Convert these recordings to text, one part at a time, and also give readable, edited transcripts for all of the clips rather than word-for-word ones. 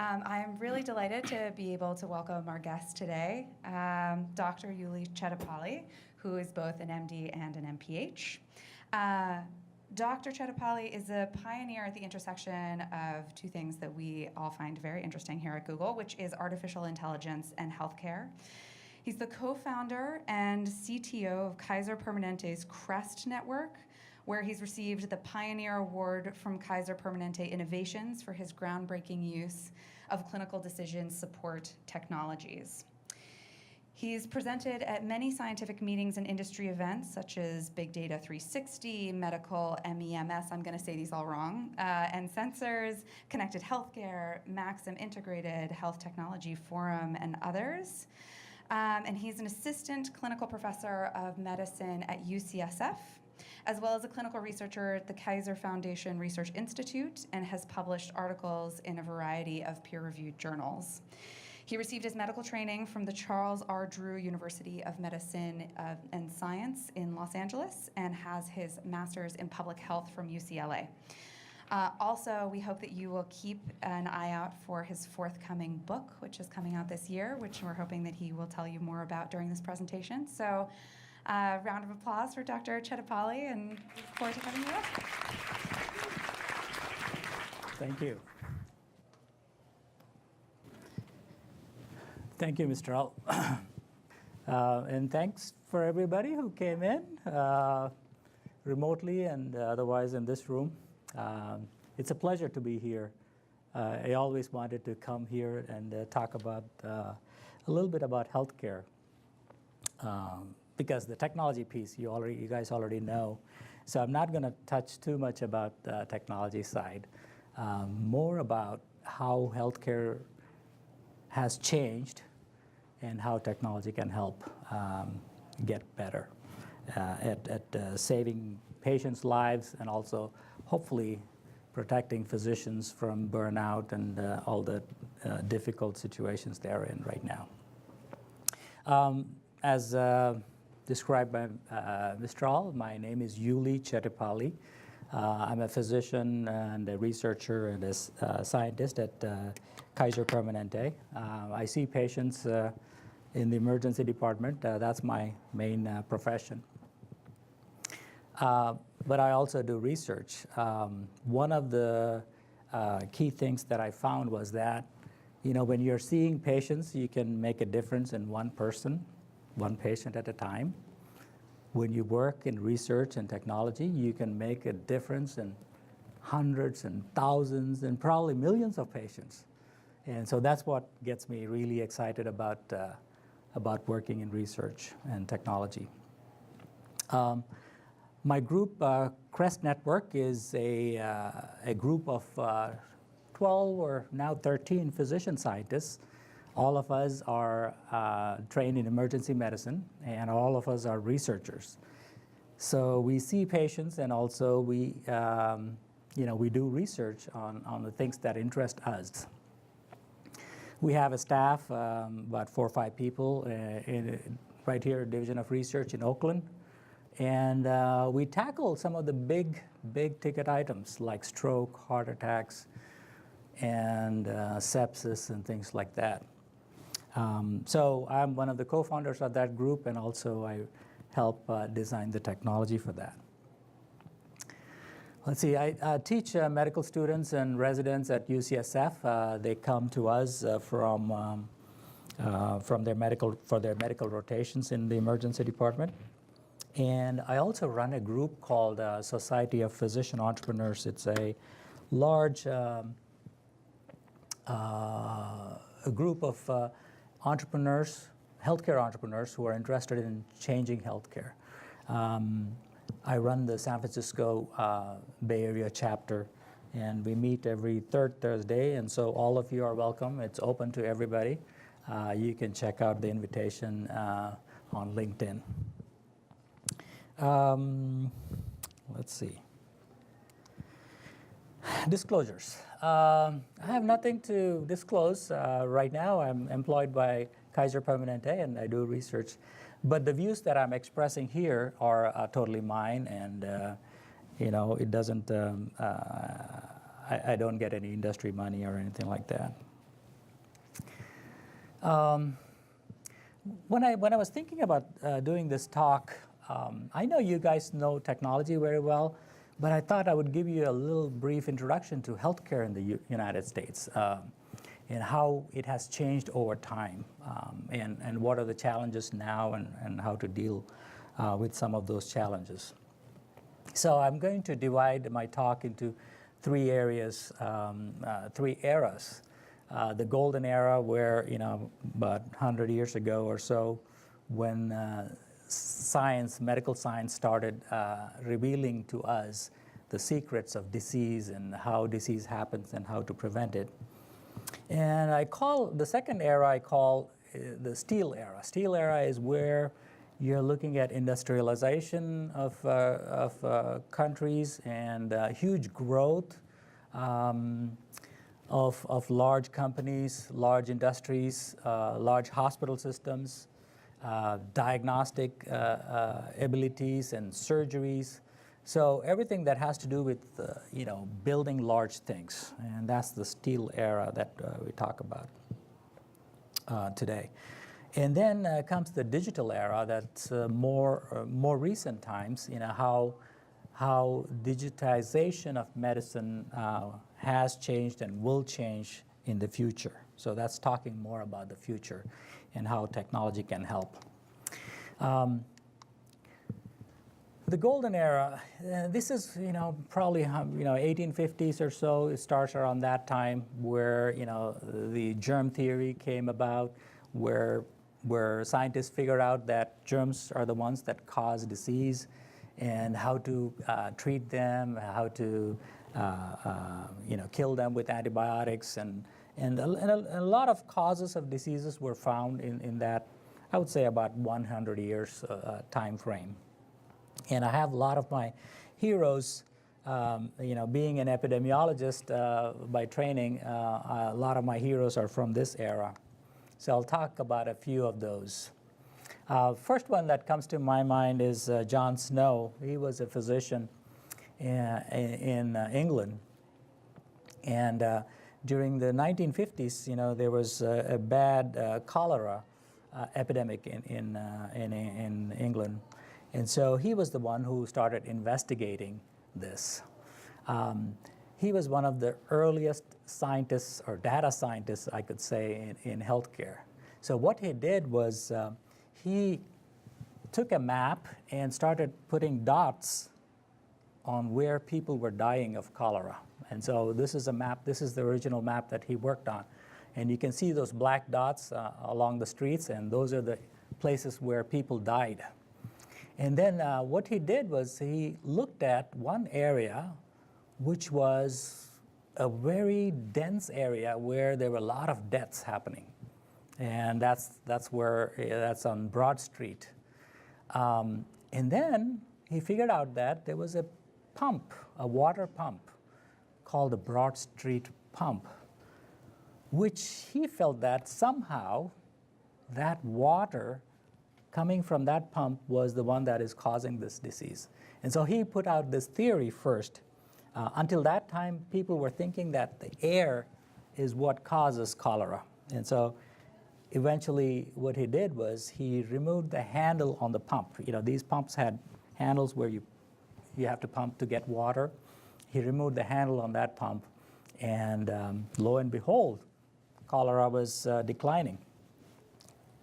I am really delighted to be able to welcome our guest today, Dr. Uli Chettipally, who is both an MD and an MPH. Dr. Chettipally is a pioneer at the intersection of two things that we all find very interesting here at Google, which is artificial intelligence and healthcare. He's the co-founder and CTO of Kaiser Permanente's CREST network, where he's received the Pioneer Award from Kaiser Permanente Innovations for his groundbreaking use of clinical decision support technologies. He's presented at many scientific meetings and industry events, such as Big Data 360, Medical MEMS, I'm going to say these all wrong, and Sensors, Connected Healthcare, Maxim Integrated Health Technology Forum, and others. And he's an assistant clinical professor of medicine at UCSF, as well as a clinical researcher at the Kaiser Foundation Research Institute, and has published articles in a variety of peer-reviewed journals. He received his medical training from the Charles R. Drew University of Medicine and Science in Los Angeles, and has his master's in public health from UCLA. Also, we hope that you will keep an eye out for his forthcoming book, which is coming out this year, which we're hoping that he will tell you more about during this presentation. So, round of applause for Dr. Chettipally, and look forward to having you up. Thank you. Thank you, Mr. Al. And thanks for everybody who came in remotely and otherwise in this room. It's a pleasure to be here. I always wanted to come here and talk about a little bit about healthcare. Because the technology piece you guys already know. So I'm not going to touch too much about the technology side, more about how healthcare has changed and how technology can help get better at saving patients' lives and also hopefully protecting physicians from burnout and all the difficult situations they're in right now. As described by Mr. Al, my name is Uli Chettipally. I'm a physician and a researcher and a scientist at Kaiser Permanente. I see patients in the emergency department. That's my main profession. But I also do research. One of the key things that I found was that, when you're seeing patients, you can make a difference in one patient at a time. When you work in research and technology, you can make a difference in hundreds and thousands and probably millions of patients. And so that's what gets me really excited about working in research and technology. My group, CREST Network, is a group of 12 or now 13 physician scientists. All of us are trained in emergency medicine, and all of us are researchers. So we see patients, and also we do research on the things that interest us. We have a staff, about 4 or 5 people, right here at Division of Research in Oakland, and we tackle some of the big ticket items like stroke, heart attacks, and sepsis and things like that. So I'm one of the co-founders of that group, and also I help design the technology for that. Let's see, I teach medical students and residents at UCSF. They come to us for their medical rotations in the emergency department. And I also run a group called Society of Physician Entrepreneurs. It's a large a group of entrepreneurs, healthcare entrepreneurs who are interested in changing healthcare. I run the San Francisco Bay Area chapter, and we meet every third Thursday, and so all of you are welcome. It's open to everybody. You can check out the invitation on LinkedIn. Let's see. Disclosures. I have nothing to disclose right now. I'm employed by Kaiser Permanente, and I do research. But the views that I'm expressing here are totally mine, and it doesn't. I don't get any industry money or anything like that. When I was thinking about doing this talk, I know you guys know technology very well, but I thought I would give you a little brief introduction to healthcare in the United States and how it has changed over time, and what are the challenges now, and how to deal with some of those challenges. So I'm going to divide my talk into three areas, three eras. The golden era, where about 100 years ago or so, when medical science started revealing to us the secrets of disease and how disease happens and how to prevent it. And I call the second era the steel era. Steel era is where you're looking at industrialization of countries and huge growth of large companies, large industries, large hospital systems, diagnostic abilities and surgeries. So everything that has to do with building large things, and that's the steel era that we talk about today. And then comes the digital era. That's more recent times. How digitization of medicine has changed and will change in the future. So that's talking more about the future and how technology can help. The golden era, this is probably 1850s or so. It starts around that time where the germ theory came about, where scientists figured out that germs are the ones that cause disease, and how to treat them, how to kill them with antibiotics, and a lot of causes of diseases were found in that, I would say, about 100 years time frame. And I have a lot of my heroes, being an epidemiologist by training, a lot of my heroes are from this era. So I'll talk about a few of those. First one that comes to my mind is John Snow. He was a physician in England. And during the 1950s, there was a bad cholera epidemic in England. And so he was the one who started investigating this. He was one of the earliest scientists, or data scientists, I could say, in healthcare. So what he did was he took a map and started putting dots on where people were dying of cholera. And so this is a map, this is the original map that he worked on. And you can see those black dots along the streets, and those are the places where people died. And then what he did was he looked at one area which was a very dense area where there were a lot of deaths happening. And that's on Broad Street. And then he figured out that there was a pump, a water pump, called the Broad Street pump, which he felt that somehow that water coming from that pump was the one that is causing this disease. And so he put out this theory first. Until that time, people were thinking that the air is what causes cholera. And so eventually what he did was he removed the handle on the pump. These pumps had handles where you have to pump to get water. He removed the handle on that pump, and lo and behold, cholera was declining.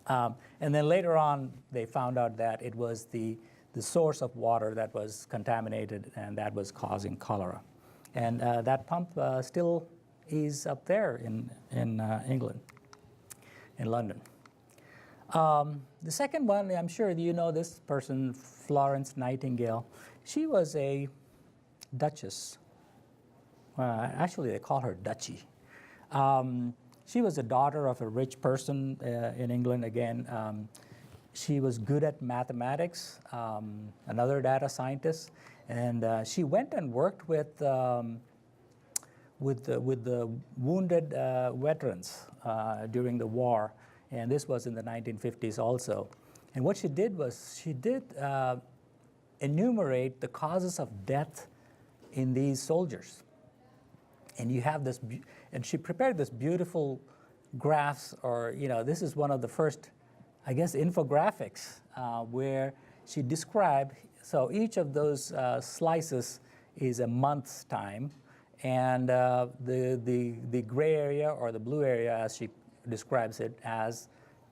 And then later on, they found out that it was the source of water that was contaminated, and that was causing cholera. And that pump still is up there in England, in London. The second one, I'm sure you know this person, Florence Nightingale. She was a duchess. Actually, they call her Duchy. She was a daughter of a rich person in England. Again, she was good at mathematics, another data scientist, and she went and worked with the wounded veterans during the war, and this was in the 1950s also. And what she did was she did enumerate the causes of death in these soldiers. And you have this, and she prepared this beautiful graphs, or this is one of the first, I guess, infographics where she described. So each of those slices is a month's time, and the gray area or the blue area, as she describes it, as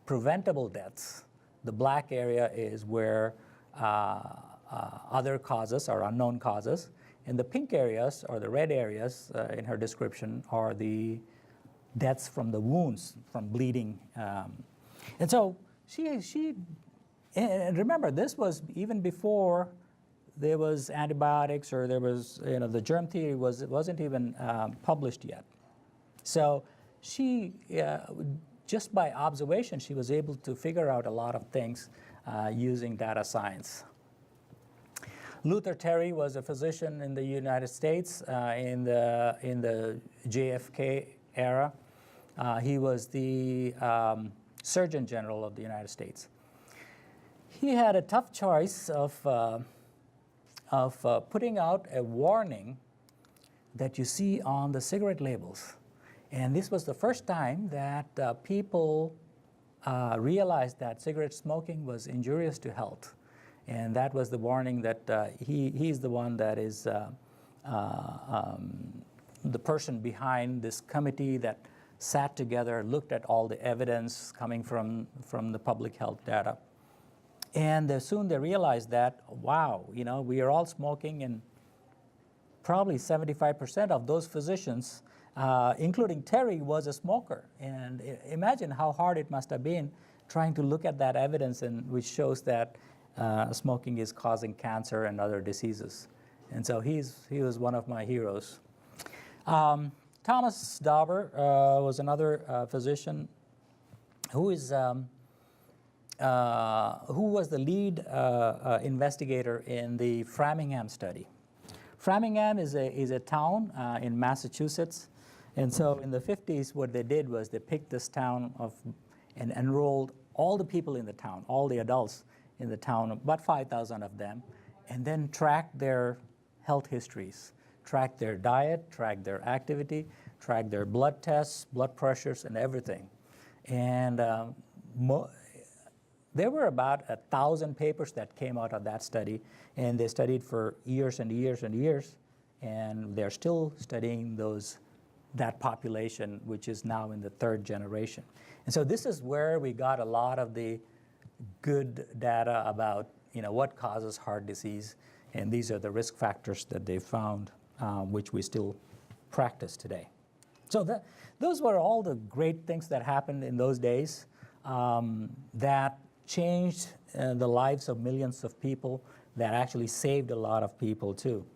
preventable deaths. The black area is where other causes or unknown causes, and the pink areas or the red areas in her description are the deaths from the wounds, from bleeding. And so and remember, this was even before there was antibiotics, or there was, the germ theory wasn't even published yet. So she, just by observation, she was able to figure out a lot of things using data science. Luther Terry was a physician in the United States in the JFK era. He was the Surgeon General of the United States. He had a tough choice of putting out a warning that you see on the cigarette labels. And this was the first time that people realized that cigarette smoking was injurious to health. And that was the warning that he's the one that is the person behind this committee that sat together, looked at all the evidence coming from the public health data. And soon they realized that, wow, we are all smoking, and probably 75% of those physicians, including Terry, was a smoker. And imagine how hard it must have been trying to look at that evidence, which shows that smoking is causing cancer and other diseases. And so he was one of my heroes. Thomas Dauber was another physician who was the lead investigator in the Framingham study. Framingham is a town in Massachusetts, and so in the 50s, what they did was they picked this town and enrolled all the people in the town, all the adults in the town, about 5,000 of them, and then tracked their health histories, tracked their diet, tracked their activity, tracked their blood tests, blood pressures, and everything. And there were about 1,000 papers that came out of that study, and they studied for years and years and years, and they're still studying that population, which is now in the third generation. And so this is where we got a lot of the good data about what causes heart disease, and these are the risk factors that they found, which we still practice today. So those were all the great things that happened in those days that changed the lives of millions of people, that actually saved a lot of people too.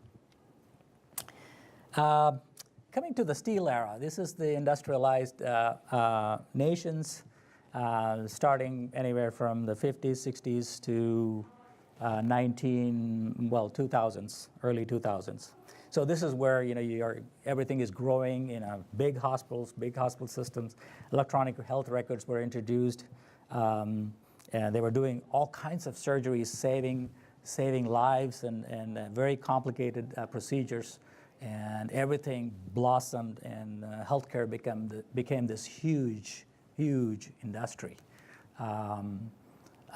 Coming to the steel era, this is the industrialized nations, starting anywhere from the 50s, 60s to 2000s, early 2000s. So this is where everything is growing in big hospitals, big hospital systems. Electronic health records were introduced, and they were doing all kinds of surgeries, saving lives and very complicated procedures, and everything blossomed, and healthcare became this huge industry.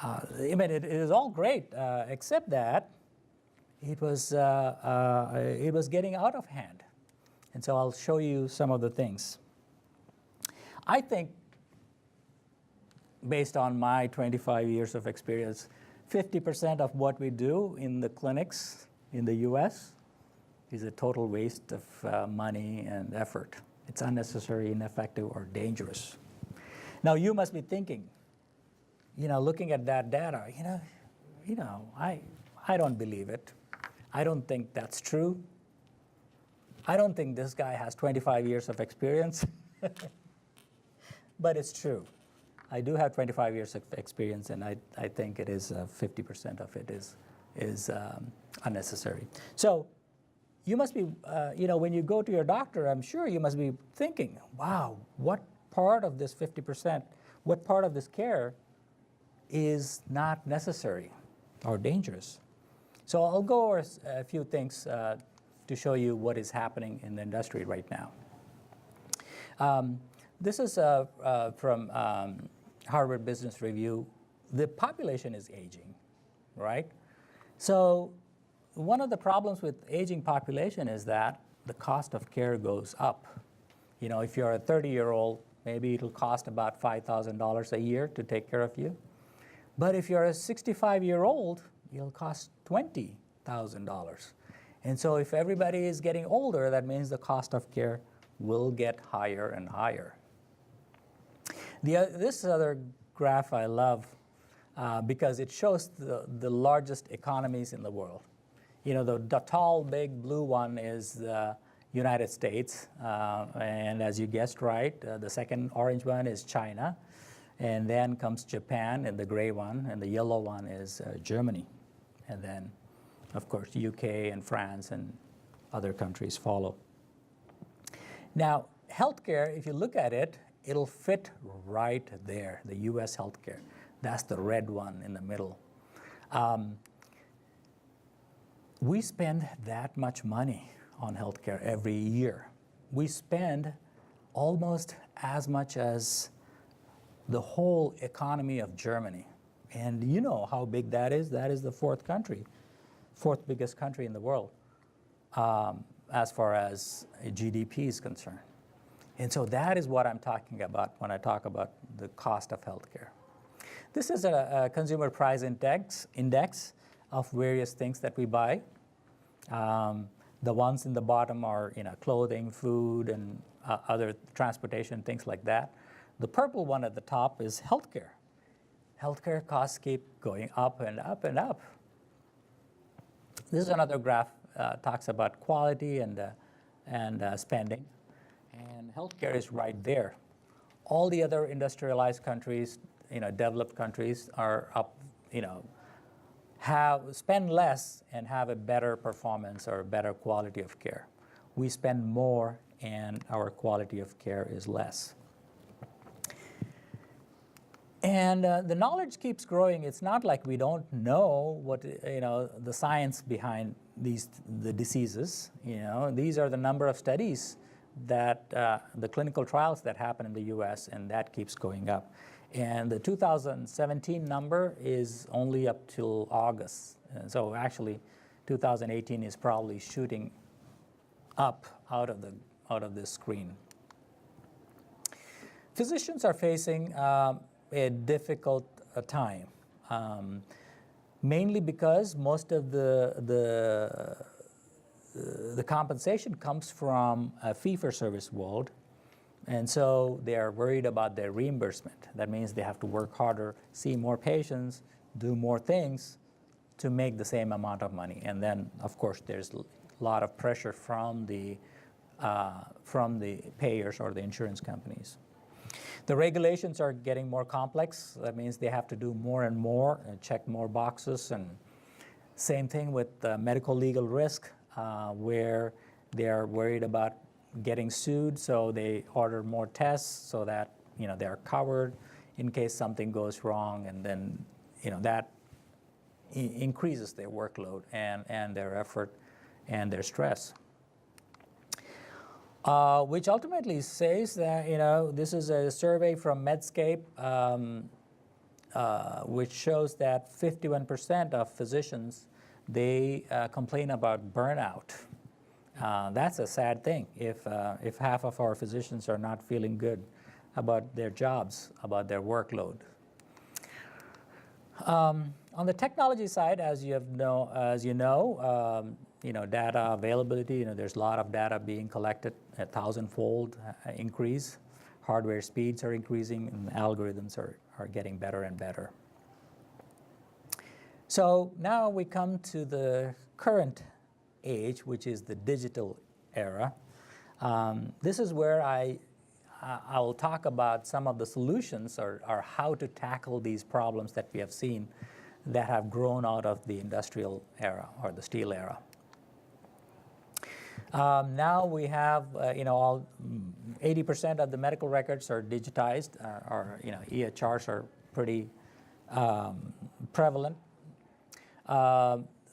It is all great, except that it was getting out of hand. And so I'll show you some of the things. I think, based on my 25 years of experience, 50% of what we do in the clinics in the US is a total waste of money and effort. It's unnecessary, ineffective, or dangerous. Now you must be thinking, looking at that data, I don't believe it. I don't think that's true. I don't think this guy has 25 years of experience. But it's true. I do have 25 years of experience, and I think it is 50% of it is unnecessary. So you must be, when you go to your doctor, I'm sure you must be thinking, wow, what part of this 50%, what part of this care is not necessary or dangerous? So I'll go over a few things to show you what is happening in the industry right now. This is from Harvard Business Review. The population is aging, right? So one of the problems with aging population is that the cost of care goes up. You know, if you're a 30-year-old, maybe it'll cost about $5,000 a year to take care of you. But if you're a 65-year-old, it'll cost $20,000. And so if everybody is getting older, that means the cost of care will get higher and higher. This other graph I love because it shows the largest economies in the world. You know, the tall, big blue one is the United States, and as you guessed right, the second orange one is China, and then comes Japan, and the gray one, and the yellow one is Germany, and then, of course, UK and France and other countries follow. Now, healthcare, if you look at it, it'll fit right there, the US healthcare. That's the red one in the middle. We spend that much money on healthcare every year. We spend almost as much as the whole economy of Germany. And you know how big that is. That is the fourth biggest country in the world as far as GDP is concerned. And so that is what I'm talking about when I talk about the cost of healthcare. This is a consumer price index of various things that we buy. The ones in the bottom are, you know, clothing, food, and other transportation, things like that. The purple one at the top is healthcare. Healthcare costs keep going up and up and up. This is another graph talks about quality and spending, and healthcare is right there. All the other industrialized countries, you know, developed countries are up, you know, spend less and have a better performance or better quality of care. We spend more and our quality of care is less. And the knowledge keeps growing. It's not like we don't know what, you know, the science behind the diseases. You know, these are the number of studies that the clinical trials that happen in the U.S. and that keeps going up. And the 2017 number is only up till August. And so actually, 2018 is probably shooting up out of this screen. Physicians are facing a difficult time, mainly because most of the compensation comes from a fee-for-service world. And so they are worried about their reimbursement. That means they have to work harder, see more patients, do more things to make the same amount of money. And then, of course, there's a lot of pressure from the payers or the insurance companies. The regulations are getting more complex. That means they have to do more and more and check more boxes. And same thing with medical legal risk, where they are worried about getting sued, so they order more tests so that, you know, they are covered in case something goes wrong, and then, you know, that increases their workload and their effort and their stress. Which ultimately says that, you know, this is a survey from Medscape, which shows that 51% of physicians, they complain about burnout. That's a sad thing if half of our physicians are not feeling good about their jobs, about their workload. On the technology side, as you know, data availability, there's a lot of data being collected, 1,000-fold increase. Hardware speeds are increasing, and algorithms are getting better and better. So now we come to the current age, which is the digital era. This is where I'll talk about some of the solutions or how to tackle these problems that we have seen that have grown out of the industrial era or the steel era. Now we have, all 80% of the medical records are digitized, or EHRs are pretty prevalent.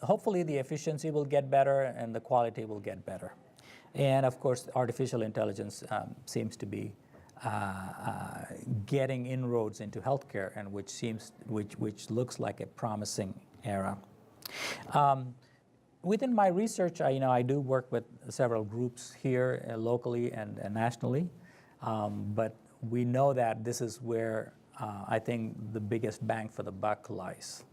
Hopefully the efficiency will get better and the quality will get better. And of course, artificial intelligence seems to be getting inroads into healthcare, and which looks like a promising era. Within my research, I do work with several groups here locally and nationally, but we know that this is where I think the biggest bang for the buck lies.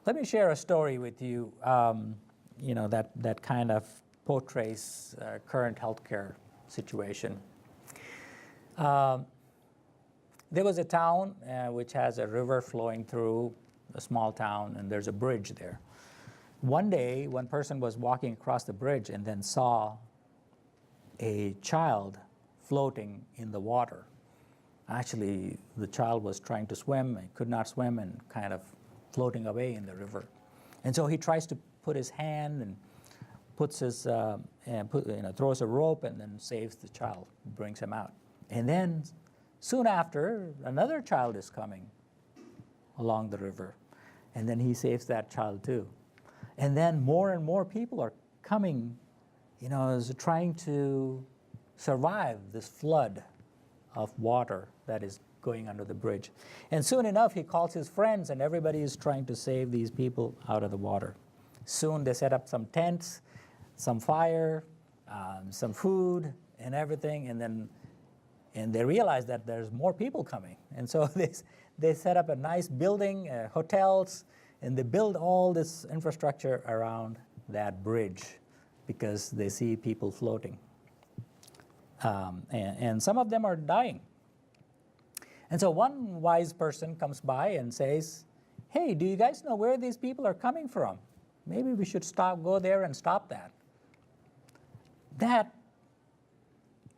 Let me share a story with you, that kind of portrays current healthcare situation. There was a town which has a river flowing through a small town, and there's a bridge there. One day, one person was walking across the bridge and then saw a child floating in the water. Actually, the child was trying to swim and could not swim and kind of floating away in the river. And so he tries to put his hand and puts his, throws a rope and then saves the child, brings him out. And then soon after, another child is coming along the river. And then he saves that child too. And then more and more people are coming, trying to survive this flood of water that is going under the bridge. And soon enough, he calls his friends, and everybody is trying to save these people out of the water. Soon they set up some tents, some fire, some food, and everything, and they realize that there's more people coming. And so they set up a nice building, hotels, and they build all this infrastructure around that bridge because they see people floating. And some of them are dying. And so one wise person comes by and says, hey, do you guys know where these people are coming from? Maybe we should go there and stop that.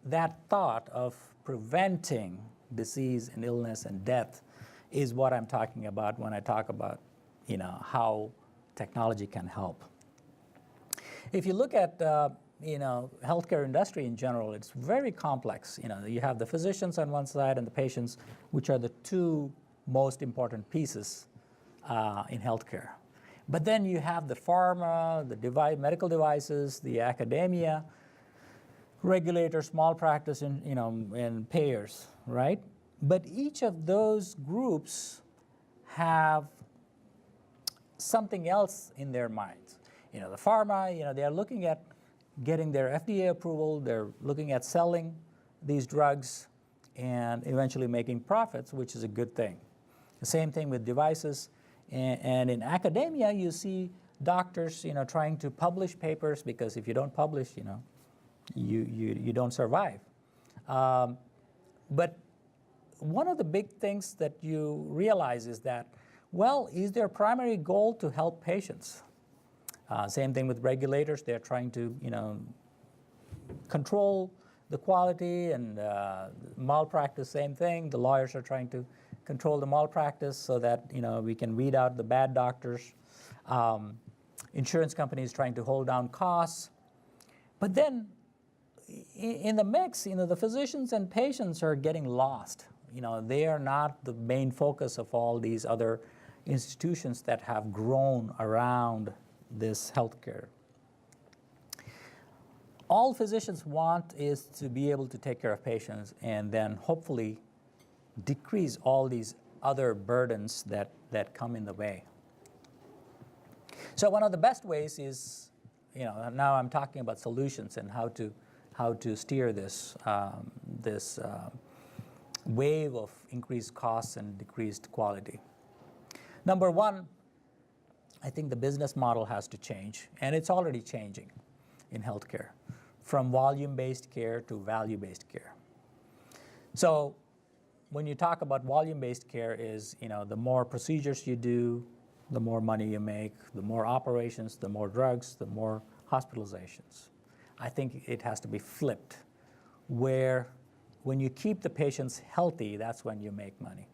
That thought of preventing disease and illness and death is what I'm talking about when I talk about how technology can help. If you look at healthcare industry in general, it's very complex. You have the physicians on one side and the patients, which are the two most important pieces in healthcare. But then you have the pharma, the medical devices, the academia, regulators, small practice, and payers, right? But each of those groups have something else in their minds. The pharma, they are looking at getting their FDA approval, they're looking at selling these drugs and eventually making profits, which is a good thing. The same thing with devices. And in academia, you see doctors, trying to publish papers, because if you don't publish, you don't survive. But one of the big things that you realize is that, well, is their primary goal to help patients? Same thing with regulators. They're trying to, control the quality, and malpractice, same thing. The lawyers are trying to control the malpractice so that, we can weed out the bad doctors. Insurance companies trying to hold down costs. But then in the mix, the physicians and patients are getting lost. They are not the main focus of all these other institutions that have grown around this healthcare. All physicians want is to be able to take care of patients and then hopefully decrease all these other burdens that come in the way. So one of the best ways is, now I'm talking about solutions and how to steer this wave of increased costs and decreased quality. Number one, I think the business model has to change, and it's already changing in healthcare, from volume-based care to value-based care. So when you talk about volume-based care is, the more procedures you do, the more money you make, the more operations, the more drugs, the more hospitalizations. I think it has to be flipped, where when you keep the patients healthy, that's when you make money.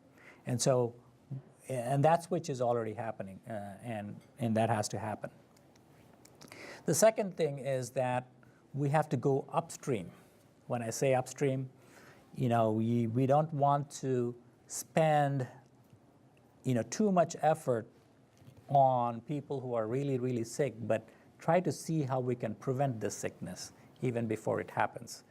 And that switch is already happening, and that has to happen. The second thing is that we have to go upstream. When I say upstream, we don't want to spend, too much effort on people who are really, really sick, but try to see how we can prevent this sickness even before it happens.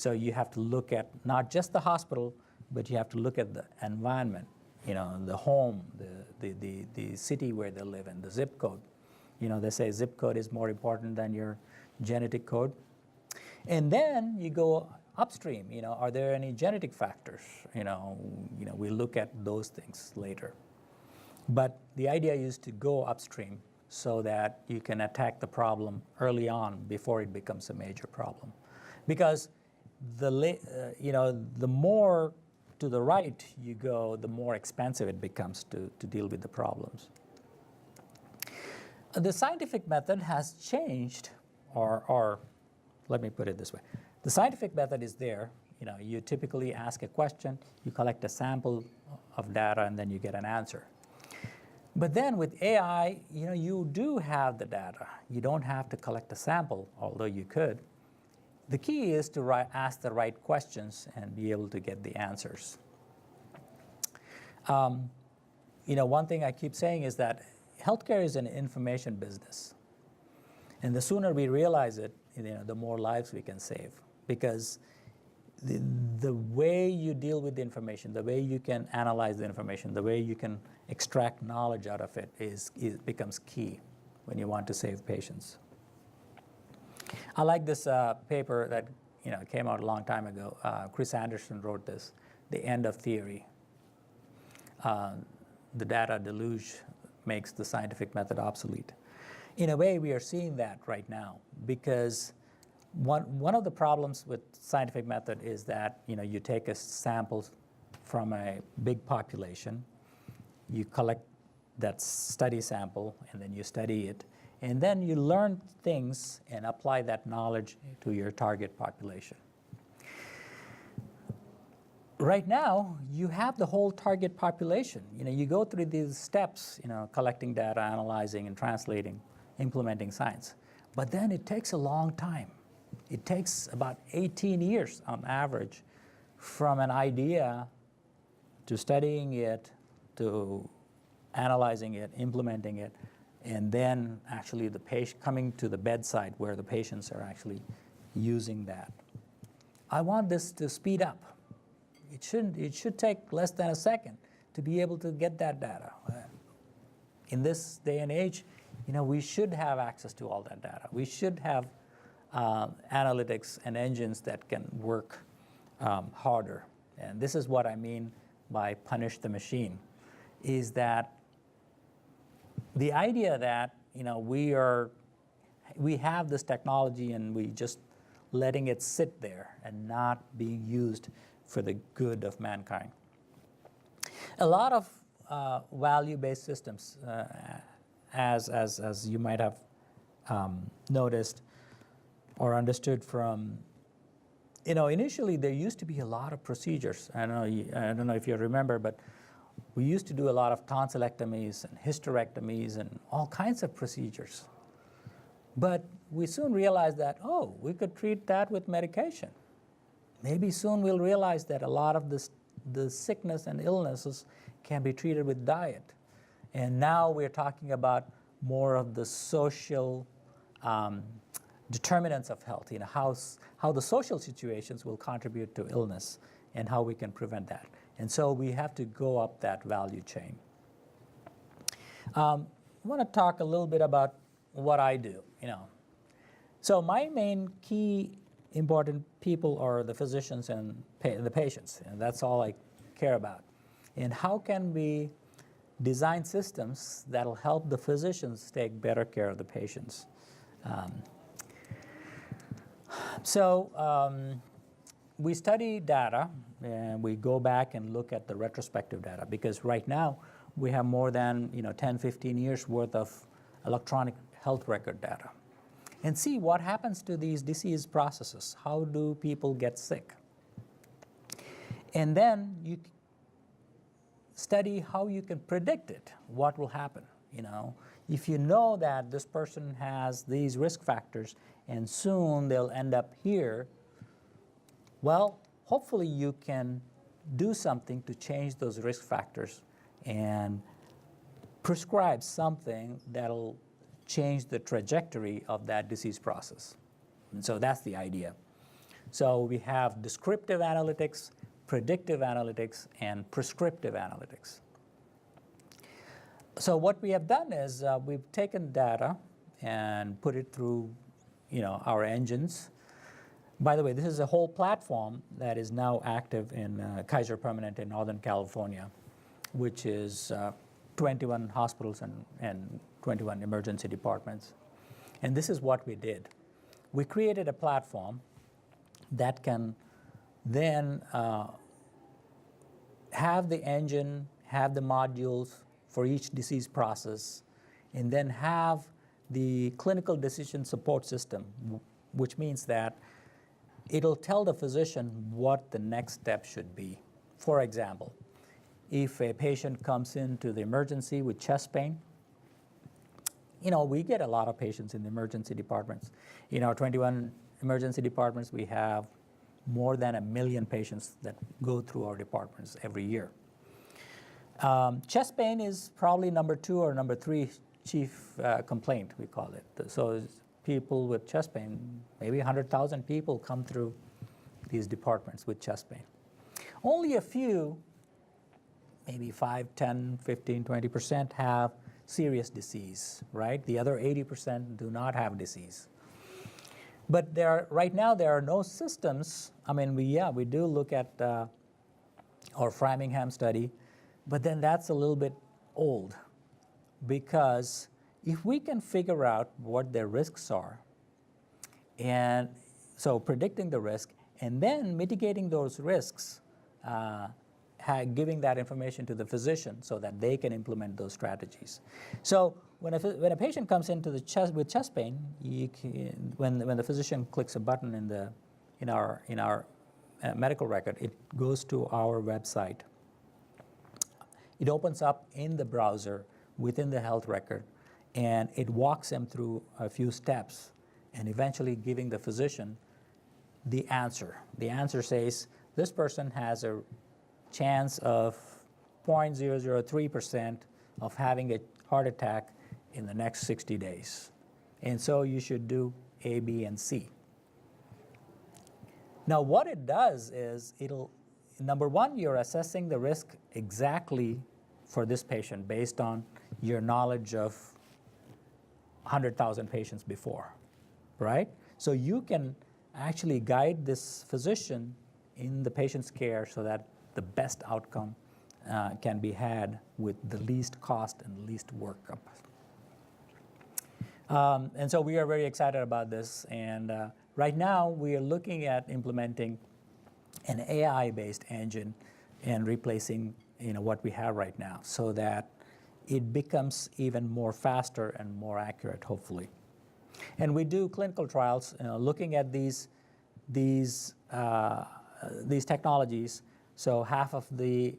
So you have to look at not just the hospital, but you have to look at the environment, the home, the city where they live in, the zip code. They say zip code is more important than your genetic code. And then you go upstream, are there any genetic factors? We look at those things later. But the idea is to go upstream so that you can attack the problem early on before it becomes a major problem. Because the more to the right you go, the more expensive it becomes to deal with the problems. The scientific method has changed, or let me put it this way. The scientific method is there. You typically ask a question, you collect a sample of data, and then you get an answer. But then with AI, you do have the data. You don't have to collect a sample, although you could. The key is to ask the right questions and be able to get the answers. One thing I keep saying is that healthcare is an information business. And the sooner we realize it, the more lives we can save. Because the way you deal with the information, the way you can analyze the information, the way you can extract knowledge out of it becomes key when you want to save patients. I like this paper that came out a long time ago. Chris Anderson wrote this, The End of Theory. The data deluge makes the scientific method obsolete. In a way, we are seeing that right now because one of the problems with scientific method is that you take a sample from a big population, you collect that study sample, and then you study it, and then you learn things and apply that knowledge to your target population. Right now, you have the whole target population. You go through these steps, collecting data, analyzing and translating, implementing science. But then it takes a long time. It takes about 18 years on average from an idea to studying it, to analyzing it, implementing it, and then actually the patient coming to the bedside where the patients are actually using that. I want this to speed up. It should take less than a second to be able to get that data. In this day and age, we should have access to all that data. We should have analytics and engines that can work harder. And this is what I mean by punish the machine, is that the idea that we have this technology and we just letting it sit there and not being used for the good of mankind. A lot of value-based systems, as you might have noticed or understood from, initially there used to be a lot of procedures. I don't know if you remember, but we used to do a lot of tonsillectomies and hysterectomies and all kinds of procedures. But we soon realized that, we could treat that with medication. Maybe soon we'll realize that a lot of the sickness and illnesses can be treated with diet. And now we're talking about more of the social determinants of health, how the social situations will contribute to illness and how we can prevent that. And so we have to go up that value chain. I want to talk a little bit about what I do. So my main key important people are the physicians and the patients, and that's all I care about. And how can we design systems that'll help the physicians take better care of the patients? We study data, and we go back and look at the retrospective data, because right now we have more than 10, 15 years worth of electronic health record data, and see what happens to these disease processes. How do people get sick? And then you study how you can predict it, what will happen. If you know that this person has these risk factors and soon they'll end up here, well, hopefully you can do something to change those risk factors and prescribe something that'll change the trajectory of that disease process. And so that's the idea. So we have descriptive analytics, predictive analytics, and prescriptive analytics. So what we have done is we've taken data and put it through our engines. By the way, this is a whole platform that is now active in Kaiser Permanente in Northern California, which is 21 hospitals and 21 emergency departments. And this is what we did. We created a platform that can then have the engine, have the modules for each disease process, and then have the clinical decision support system, which means that it'll tell the physician what the next step should be. For example, if a patient comes into the emergency with chest pain, we get a lot of patients in the emergency departments. In our 21 emergency departments, we have more than 1 million patients that go through our departments every year. Chest pain is probably number 2 or number 3 chief complaint, we call it. So people with chest pain, maybe 100,000 people come through these departments with chest pain. Only a few, maybe 5, 10, 15, 20% have serious disease, right? The other 80% do not have disease. But right now there are no systems. I mean, we do look at our Framingham study, but then that's a little bit old, because if we can figure out what their risks are, and so predicting the risk and then mitigating those risks, giving that information to the physician so that they can implement those strategies. So when a patient comes into the chest with chest pain, when the physician clicks a button in our medical record, it goes to our website. It opens up in the browser within the health record, and it walks them through a few steps, and eventually giving the physician the answer. The answer says this person has a chance of 0.003% of having a heart attack in the next 60 days. And so you should do A, B, and C. Now what it does is number 1, you're assessing the risk exactly for this patient based on your knowledge of 100,000 patients before, right? So you can actually guide this physician in the patient's care so that the best outcome can be had with the least cost and least workup. And so we are very excited about this. And right now we are looking at implementing an AI-based engine and replacing what we have right now, so that it becomes even more faster and more accurate, hopefully. And we do clinical trials looking at these technologies. So half of the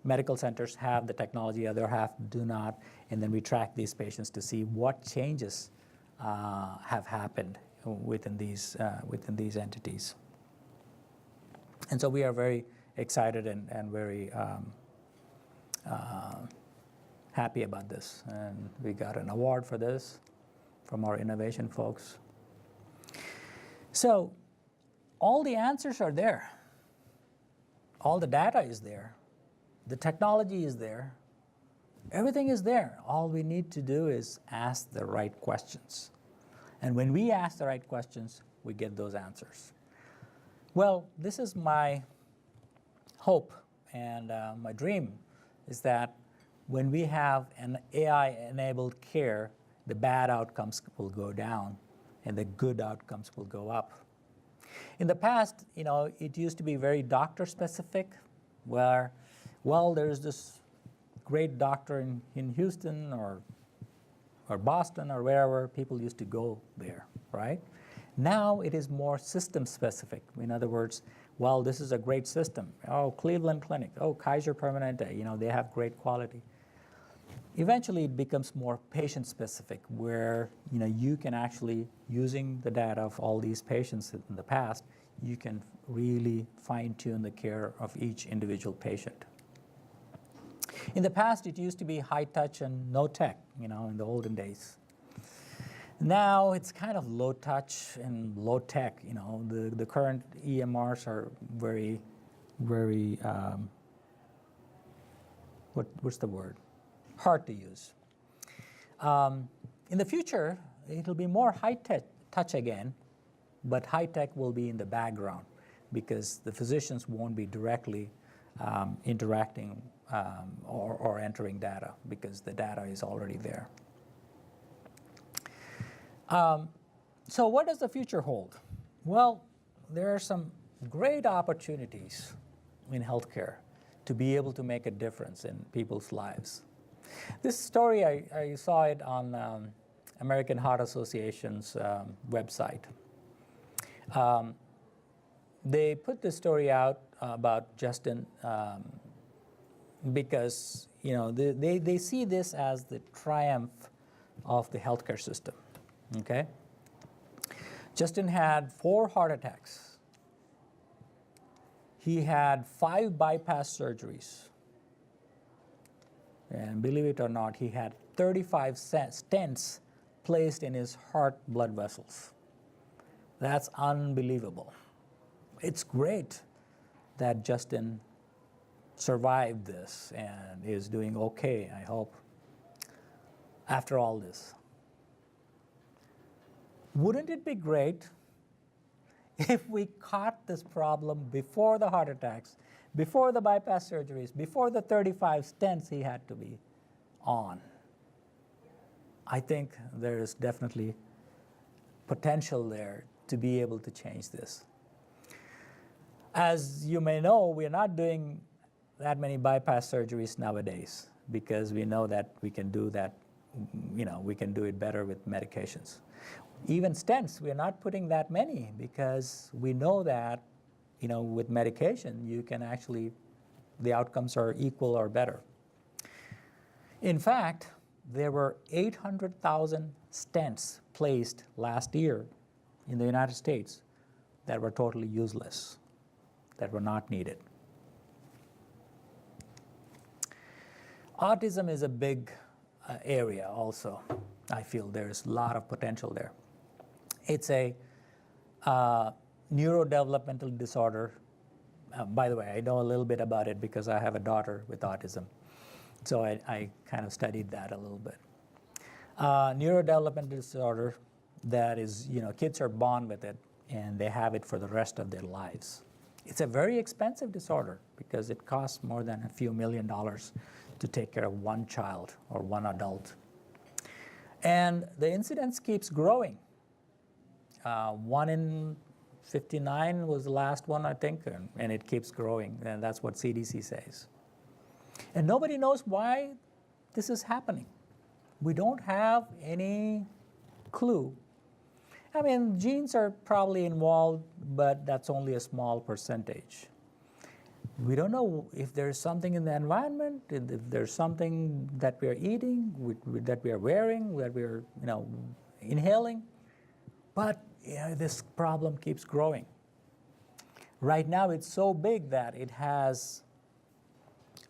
medical centers have the technology, other half do not, and then we track these patients to see what changes have happened within these entities. And so we are very excited and very happy about this. And we got an award for this from our innovation folks. So all the answers are there. All the data is there. The technology is there. Everything is there. All we need to do is ask the right questions. And when we ask the right questions, we get those answers. Well, this is my hope and my dream, is that when we have an AI-enabled care, the bad outcomes will go down and the good outcomes will go up. In the past, it used to be very doctor-specific, where, well, there's this great doctor in Houston or Boston or wherever, people used to go there, right? Now it is more system-specific. In other words, well, this is a great system. Oh, Cleveland Clinic. Oh, Kaiser Permanente. They have great quality. Eventually, it becomes more patient-specific, where you can actually, using the data of all these patients in the past, you can really fine-tune the care of each individual patient. In the past, it used to be high touch and no tech, in the olden days. Now it's kind of low touch and low tech. The current EMRs are very, very, what's the word? Hard to use. In the future, it'll be more high-tech touch again, but high-tech will be in the background because the physicians won't be directly interacting or entering data because the data is already there. So what does the future hold? Well, there are some great opportunities in healthcare to be able to make a difference in people's lives. This story, I saw it on American Heart Association's website. They put this story out about Justin because they see this as the triumph of the healthcare system. Okay? Justin had 4 heart attacks. He had 5 bypass surgeries. And believe it or not, he had 35 stents placed in his heart blood vessels. That's unbelievable. It's great that Justin survived this and is doing okay, I hope, after all this. Wouldn't it be great if we caught this problem before the heart attacks, before the bypass surgeries, before the 35 stents he had to be on? I think there is definitely potential there to be able to change this. As you may know, we're not doing that many bypass surgeries nowadays because we know that we can do that, we can do it better with medications. Even stents, we're not putting that many because we know that, with medication, you can actually, the outcomes are equal or better. In fact, there were 800,000 stents placed last year in the United States that were totally useless, that were not needed. Autism is a big area also. I feel there's a lot of potential there. It's a neurodevelopmental disorder. By the way, I know a little bit about it because I have a daughter with autism. So I kind of studied that a little bit. Neurodevelopmental disorder that is, kids are born with it and they have it for the rest of their lives. It's a very expensive disorder because it costs more than a few $1 million to take care of one child or one adult. And the incidence keeps growing. 1 in 59 was the last one, I think, and it keeps growing, and that's what CDC says. And nobody knows why this is happening. We don't have any clue. I mean, genes are probably involved, but that's only a small percentage. We don't know if there's something in the environment, if there's something that we are eating, that we are wearing, that we are, inhaling. But this problem keeps growing. Right now, it's so big that it has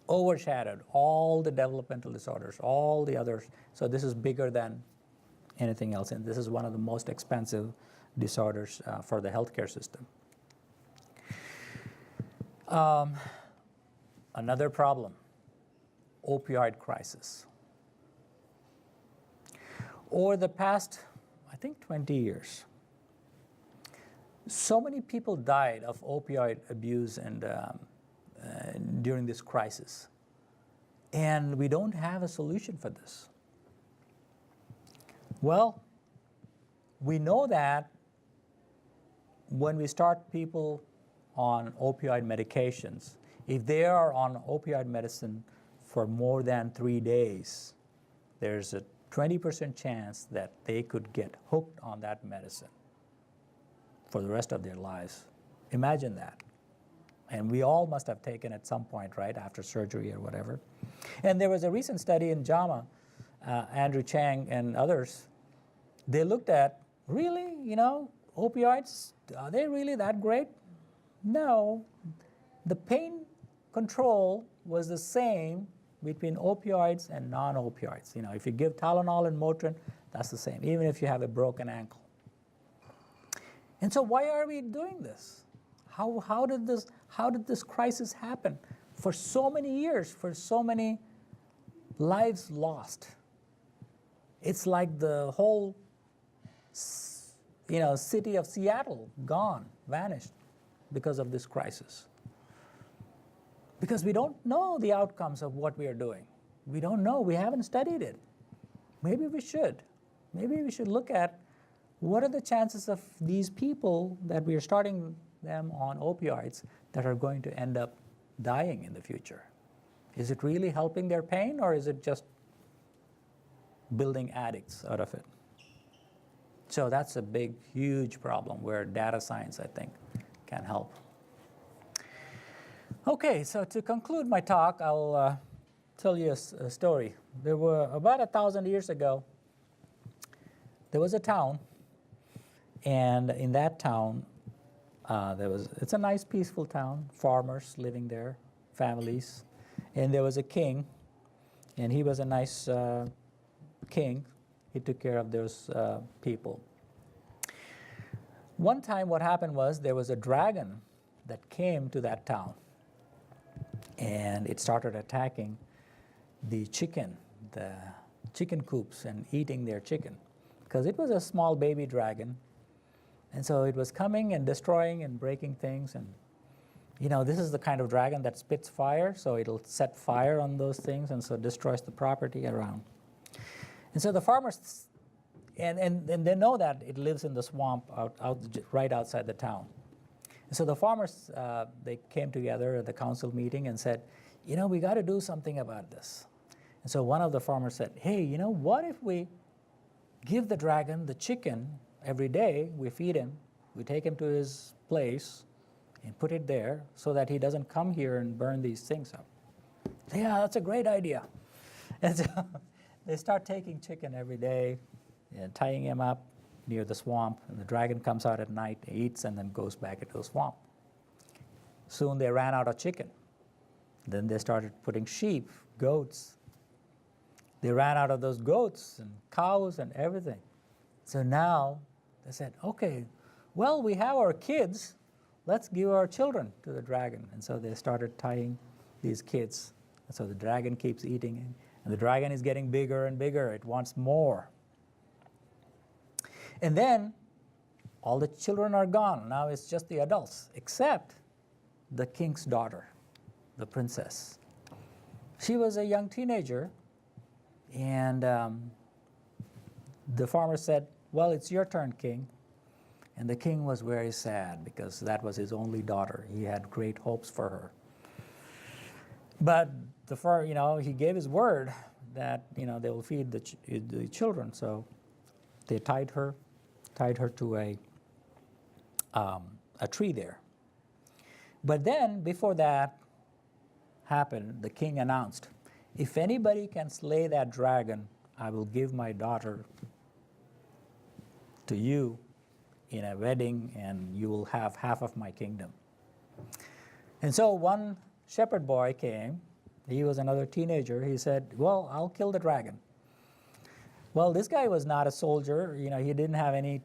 overshadowed all the developmental disorders, all the others. So this is bigger than anything else, and this is one of the most expensive disorders for the healthcare system. Another problem, opioid crisis. Over the past, I think, 20 years, so many people died of opioid abuse and during this crisis, and we don't have a solution for this. Well, we know that when we start people on opioid medications, if they are on opioid medicine for more than 3 days, there's a 20% chance that they could get hooked on that medicine for the rest of their lives. Imagine that. And we all must have taken at some point, right, after surgery or whatever. And there was a recent study in JAMA, Andrew Chang and others. They looked at, really, opioids, are they really that great? No. The pain control was the same between opioids and non-opioids. If you give Tylenol and Motrin, That's the same, even if you have a broken ankle. And so why are we doing this? How did this crisis happen for so many years, for so many lives lost? It's like the whole city of Seattle gone, vanished because of this crisis. Because we don't know the outcomes of what we are doing. We don't know. We haven't studied it. Maybe we should. Maybe we should look at what are the chances of these people that we are starting them on opioids that are going to end up dying in the future. Is it really helping their pain, or is it just building addicts out of it? So that's a big, huge problem where data science, I think, can help. Okay, so to conclude my talk, I'll tell you a story. There were, about 1,000 years ago, there was a town, and in that town, it's a nice, peaceful town, farmers living there, families, and there was a king, and he was a nice king. He took care of those people. One time what happened was there was a dragon that came to that town, and it started attacking the chicken coops and eating their chicken, because it was a small baby dragon. And so it was coming and destroying and breaking things. And, this is the kind of dragon that spits fire, so it'll set fire on those things, and so it destroys the property around. And so the farmers, and they know that it lives in the swamp right outside the town. And so the farmers, they came together at the council meeting and said, we got to do something about this. And so one of the farmers said, hey, what if we give the dragon the chicken every day? We feed him, we take him to his place and put it there so that he doesn't come here and burn these things up. Yeah, that's a great idea. And so they start taking chicken every day and tying him up near the swamp, and the dragon comes out at night, eats, and then goes back into the swamp. Soon they ran out of chicken. Then they started putting sheep, goats. They ran out of those goats and cows and everything. So now they said, okay, well, we have our kids. Let's give our children to the dragon. And so they started tying these kids. And so the dragon keeps eating, and the dragon is getting bigger and bigger. It wants more. And then all the children are gone. Now it's just the adults, except the king's daughter, the princess. She was a young teenager, and the farmer said, well, it's your turn, king. And the king was very sad because that was his only daughter. He had great hopes for her. But he gave his word that they will feed the children. So they tied her to a tree there. But then, before that happened, the king announced, if anybody can slay that dragon, I will give my daughter to you in a wedding, and you will have half of my kingdom. And so one shepherd boy came. He was another teenager. He said, well, I'll kill the dragon. Well, this guy was not a soldier. He didn't have any,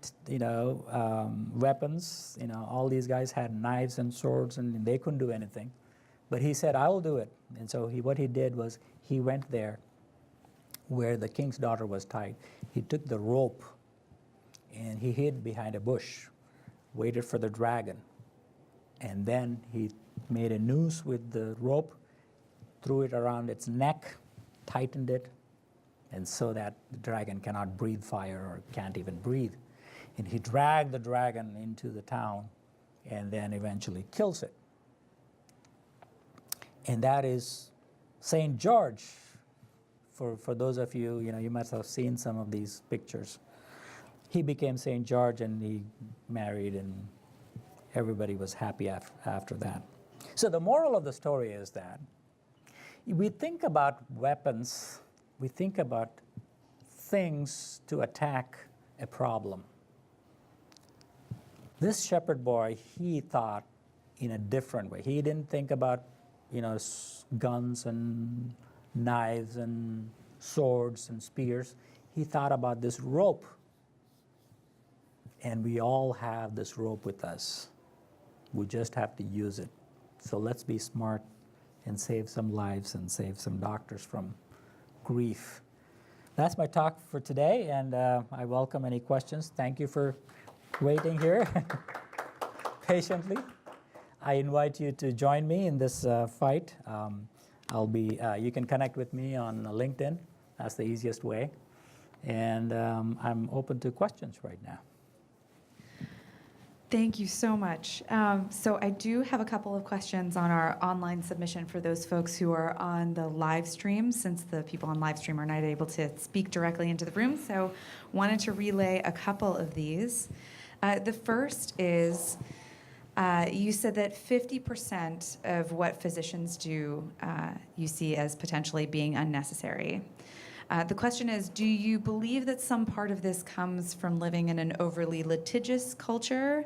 weapons. All these guys had knives and swords, and they couldn't do anything. But he said, I will do it. And so what he did was he went there where the king's daughter was tied. He took the rope and he hid behind a bush, waited for the dragon. And then he made a noose with the rope, threw it around its neck, tightened it, and so that the dragon cannot breathe fire or can't even breathe. And he dragged the dragon into the town and then eventually kills it. And that is St. George. For those of you, you must have seen some of these pictures. He became St. George, and he married, and everybody was happy after that. So the moral of the story is that we think about weapons, we think about things to attack a problem. This shepherd boy, he thought in a different way. He didn't think about, guns and knives and swords and spears. he thought about this rope. And we all have this rope with us. We just have to use it. So let's be smart and save some lives and save some doctors from grief. That's my talk for today, and I welcome any questions. Thank you for waiting here patiently. I invite you to join me in this fight. You can connect with me on LinkedIn. That's the easiest way. And I'm open to questions right now. Thank you so much. So I do have a couple of questions on our online submission for those folks who are on the live stream, since the people on live stream are not able to speak directly into the room. So wanted to relay a couple of these. The first is, you said that 50% of what physicians do you see as potentially being unnecessary. The question is, do you believe that some part of this comes from living in an overly litigious culture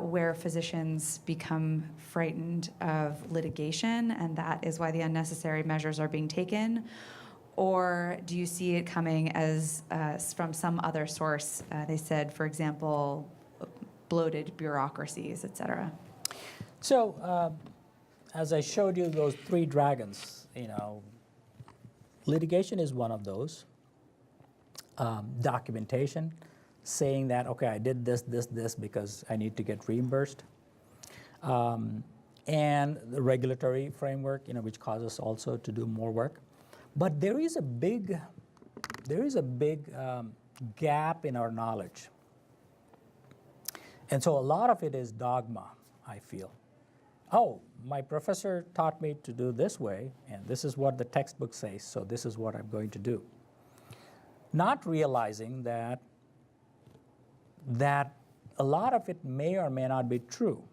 where physicians become frightened of litigation, and that is why the unnecessary measures are being taken? Or do you see it coming as from some other source? They said, for example, bloated bureaucracies, et cetera. So, as I showed you those three dragons, litigation is one of those. Documentation, saying that, okay, I did this because I need to get reimbursed. And the regulatory framework, which causes also to do more work. But there is a big gap in our knowledge. And so a lot of it is dogma, I feel. Oh, my professor taught me to do this way, and this is what the textbook says, so this is what I'm going to do. Not realizing that a lot of it may or may not be true,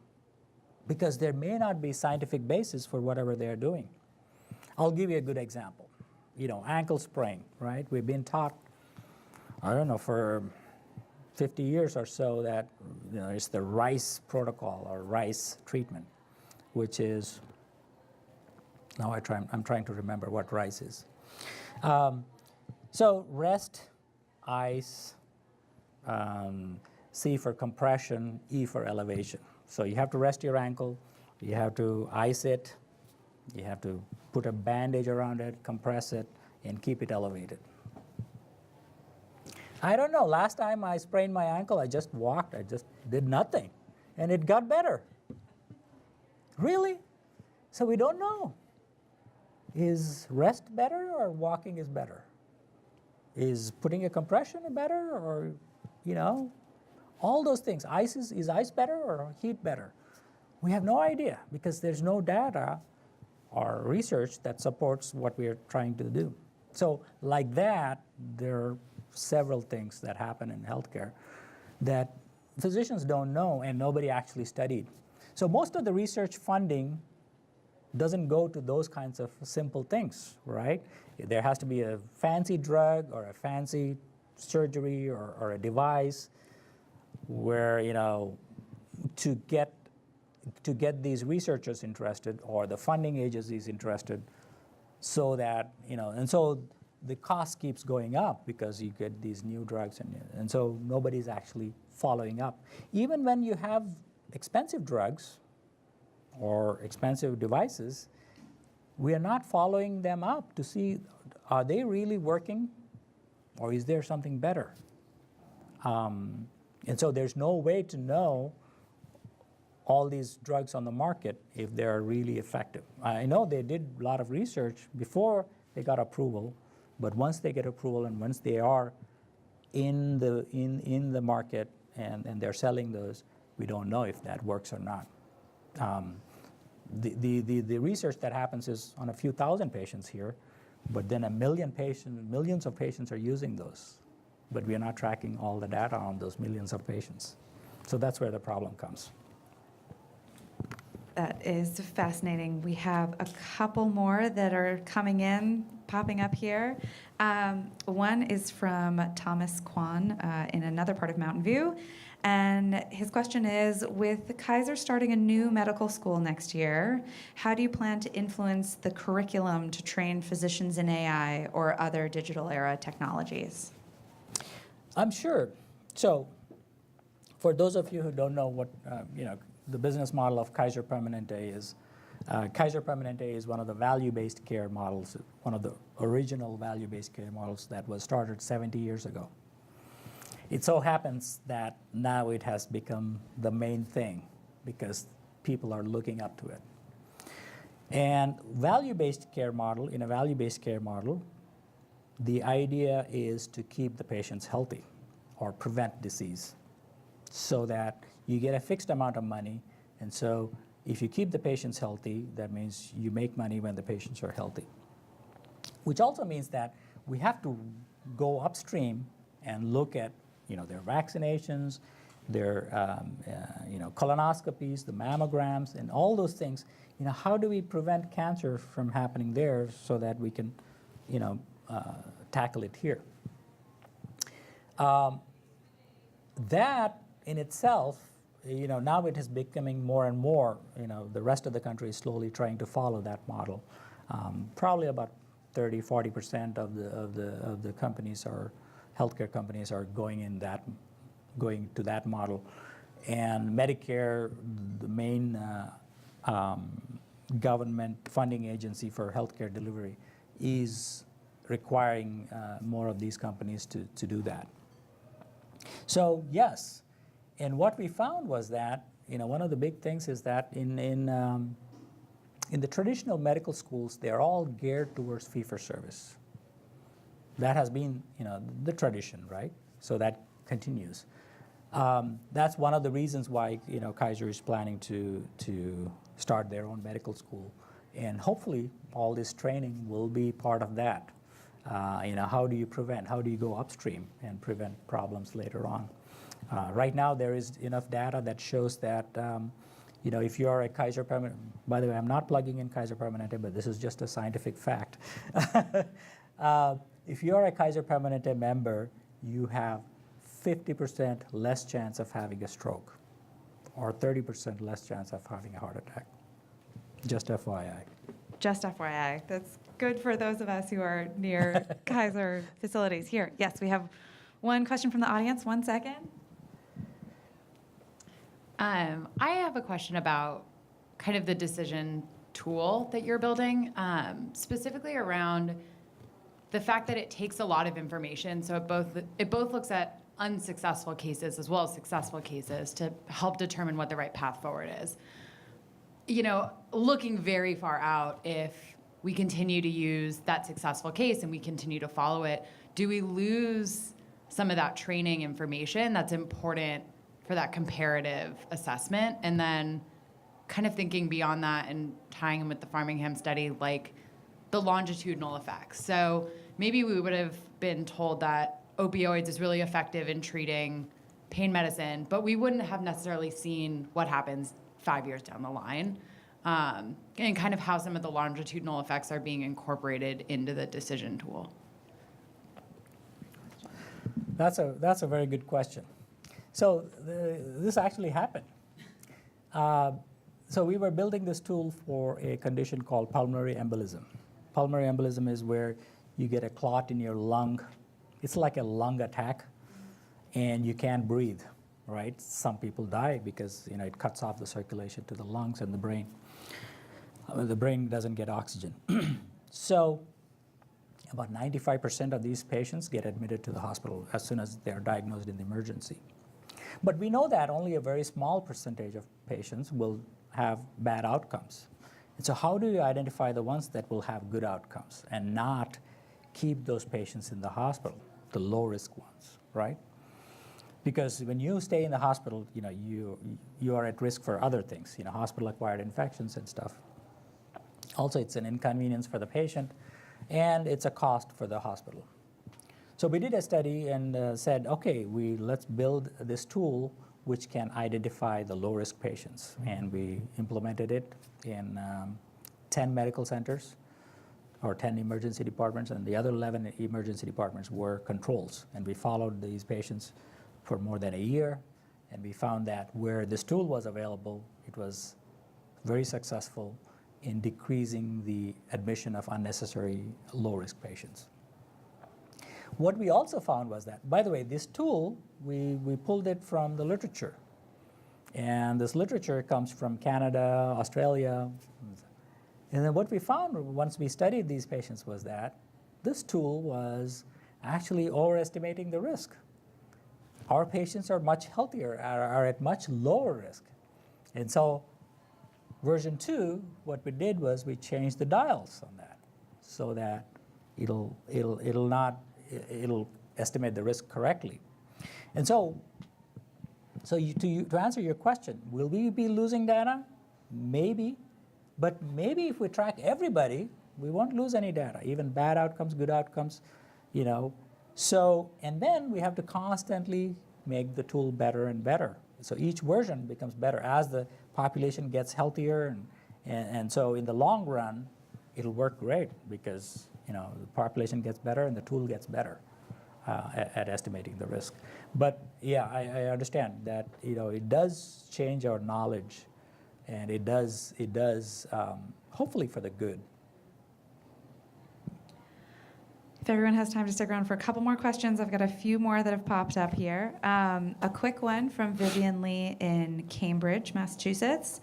because there may not be scientific basis for whatever they're doing. I'll give you a good example. Ankle sprain, right? We've been taught, I don't know, for 50 years or so that it's the RICE protocol or RICE treatment, which is, now I'm trying to remember what RICE is. So rest, ice, C for compression, E for elevation. So you have to rest your ankle, you have to ice it, you have to put a bandage around it, compress it, and keep it elevated. I don't know, last time I sprained my ankle, I just walked, I just did nothing, and it got better. Really? So we don't know. Is rest better or walking is better? Is putting a compression better, or, all those things. Is ice better or heat better? We have no idea, because there's no data or research that supports what we're trying to do. So like that, there are several things that happen in healthcare that physicians don't know and nobody actually studied. So most of the research funding doesn't go to those kinds of simple things, right? There has to be a fancy drug or a fancy surgery or a device where, to get these researchers interested or the funding agencies interested, so that, and so the cost keeps going up because you get these new drugs, and so nobody's actually following up. Even when you have expensive drugs or expensive devices, we are not following them up to see, are they really working, or is there something better? And so there's no way to know all these drugs on the market if they're really effective. I know they did a lot of research before they got approval, but once they get approval and once they are in the market and they're selling those, we don't know if that works or not. The research that happens is on a few thousand patients here, but then millions of patients are using those. But we are not tracking all the data on those millions of patients. So that's where the problem comes. That is fascinating. We have a couple more that are coming in, popping up here. One is from Thomas Kwan in another part of Mountain View. And his question is, with Kaiser starting a new medical school next year, how do you plan to influence the curriculum to train physicians in AI or other digital era technologies? I'm sure. So, for those of you who don't know what the business model of Kaiser Permanente is, Kaiser Permanente is one of the value-based care models, one of the original value-based care models that was started 70 years ago. It so happens that now it has become the main thing because people are looking up to it. And value-based care model, in a value-based care model, the idea is to keep the patients healthy or prevent disease so that you get a fixed amount of money. And so if you keep the patients healthy, that means you make money when the patients are healthy. Which also means that we have to go upstream and look at their vaccinations, their colonoscopies, the mammograms, and all those things. How do we prevent cancer from happening there so that we can tackle it here? That in itself, now it is becoming more and more, the rest of the country is slowly trying to follow that model. Probably about 30–40% of the companies or healthcare companies are going to that model. And Medicare, the main government funding agency for healthcare delivery, is requiring more of these companies to do that. So yes, and what we found was that one of the big things is that in the traditional medical schools, they're all geared towards fee-for-service. That has been the tradition, right? So that continues. That's one of the reasons why Kaiser is planning to start their own medical school, and hopefully all this training will be part of that. How do you prevent? How do you go upstream and prevent problems later on? Right now there is enough data that shows that if you are a Kaiser Permanente, by the way, I'm not plugging in Kaiser Permanente, but this is just a scientific fact. If you are a Kaiser Permanente member, you have 50% less chance of having a stroke or 30% less chance of having a heart attack. Just FYI. Just FYI. That's good for those of us who are near Kaiser facilities. Here, yes, we have one question from the audience. 1 second. I have a question about kind of the decision tool that you're building, specifically around the fact that it takes a lot of information. So it both looks at unsuccessful cases as well as successful cases to help determine what the right path forward is. Looking very far out, if we continue to use that successful case and we continue to follow it, do we lose some of that training information that's important for that comparative assessment? And then kind of thinking beyond that and tying in with the Framingham study, like the longitudinal effects. So maybe we would have been told that opioids is really effective in treating pain medicine, but we wouldn't have necessarily seen what happens 5 years down the line, and kind of how some of the longitudinal effects are being incorporated into the decision tool. That's a very good question. So this actually happened. So we were building this tool for a condition called pulmonary embolism. Pulmonary embolism is where you get a clot in your lung. It's like a lung attack, and you can't breathe, right? Some people die because it cuts off the circulation to the lungs and the brain. The brain doesn't get oxygen. So about 95% of these patients get admitted to the hospital as soon as they're diagnosed in the emergency. But we know that only a very small percentage of patients will have bad outcomes. And so how do you identify the ones that will have good outcomes and not keep those patients in the hospital, the low-risk ones, right? Because when you stay in the hospital, you are at risk for other things, hospital-acquired infections and stuff. Also, it's an inconvenience for the patient, and it's a cost for the hospital. So we did a study and said, okay, let's build this tool which can identify the low-risk patients. And we implemented it in 10 medical centers or 10 emergency departments, and the other 11 emergency departments were controls. And we followed these patients for more than a year, and we found that where this tool was available, it was very successful in decreasing the admission of unnecessary low-risk patients. What we also found was that, by the way, this tool, we pulled it from the literature. And this literature comes from Canada, Australia. And then what we found once we studied these patients was that this tool was actually overestimating the risk. Our patients are much healthier, are at much lower risk. And so version 2, what we did was we changed the dials on that so that it'll estimate the risk correctly. And so to answer your question, will we be losing data? Maybe. But maybe if we track everybody, we won't lose any data, even bad outcomes, good outcomes, you know. So, and then we have to constantly make the tool better and better. So each version becomes better as the population gets healthier. And so in the long run, it'll work great because, you know, the population gets better and the tool gets better at estimating the risk. But yeah, I understand that, you know, it does change our knowledge, and it does hopefully for the good. If everyone has time to stick around for a couple more questions, I've got a few more that have popped up here. A quick one from Vivian Lee in Cambridge, Massachusetts.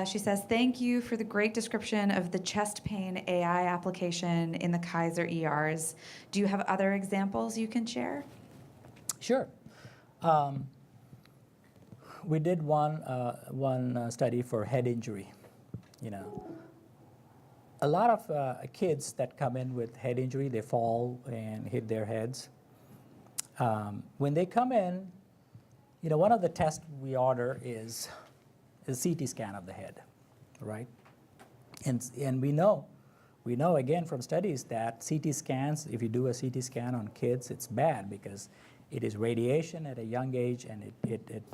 She says, thank you for the great description of the chest pain AI application in the Kaiser ERs. Do you have other examples you can share? Sure. We did one study for head injury. You know, a lot of kids that come in with head injury, they fall and hit their heads. When they come in, you know, one of the tests we order is a CT scan of the head, right? And we know again from studies that CT scans, if you do a CT scan on kids, it's bad because it is radiation at a young age, and it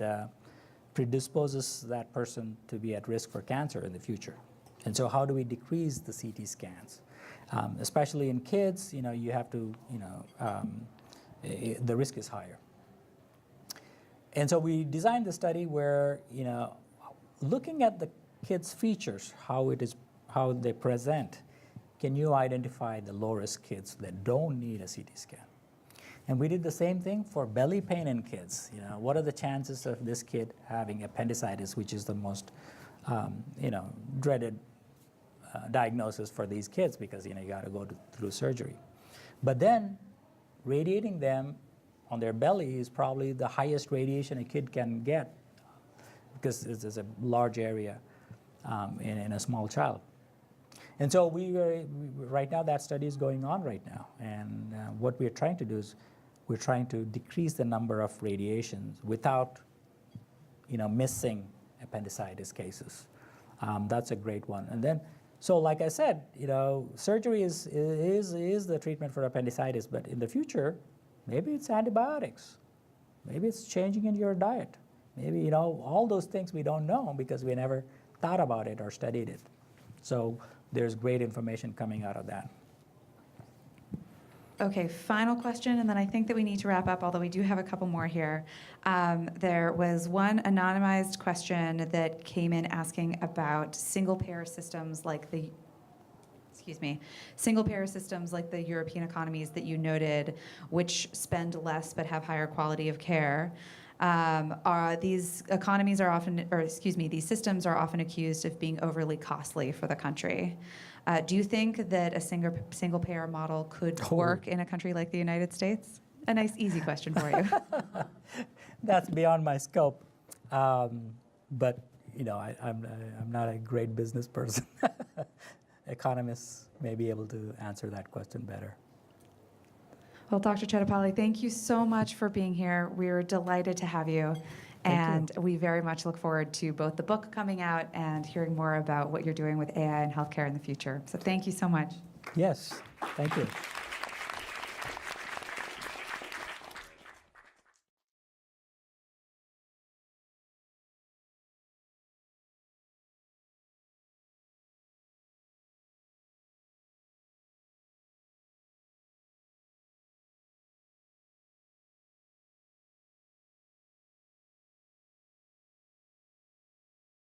predisposes that person to be at risk for cancer in the future. And so how do we decrease the CT scans? Especially in kids, you know, you have to, you know, the risk is higher. And so we designed the study where, you know, looking at the kids' features, how they present, can you identify the low-risk kids that don't need a CT scan? And we did the same thing for belly pain in kids. You know, what are the chances of this kid having appendicitis, which is the most, you know, dreaded diagnosis for these kids because, you know, you got to go through surgery. But then radiating them on their belly is probably the highest radiation a kid can get because it's a large area in a small child. And so right now that study is going on right now. And what we're trying to do is we're trying to decrease the number of radiations without, you know, missing appendicitis cases. That's a great one. And then, so like I said, you know, surgery is the treatment for appendicitis, but in the future, maybe it's antibiotics. Maybe it's changing in your diet. Maybe, you know, all those things we don't know because we never thought about it or studied it. So there's great information coming out of that. Okay, final question, and then I think that we need to wrap up, although we do have a couple more here. There was one anonymized question that came in asking about single-payer systems like the European economies that you noted, which spend less but have higher quality of care. These systems are often accused of being overly costly for the country. Do you think that a single-payer model could work in a country like the United States? A nice, easy question for you. That's beyond my scope. But, you know, I'm not a great business person. Economists may be able to answer that question better. Well, Dr. Chettipally, thank you so much for being here. We're delighted to have you. And we very much look forward to both the book coming out and hearing more about what you're doing with AI and healthcare in the future. So thank you so much. Yes, thank you.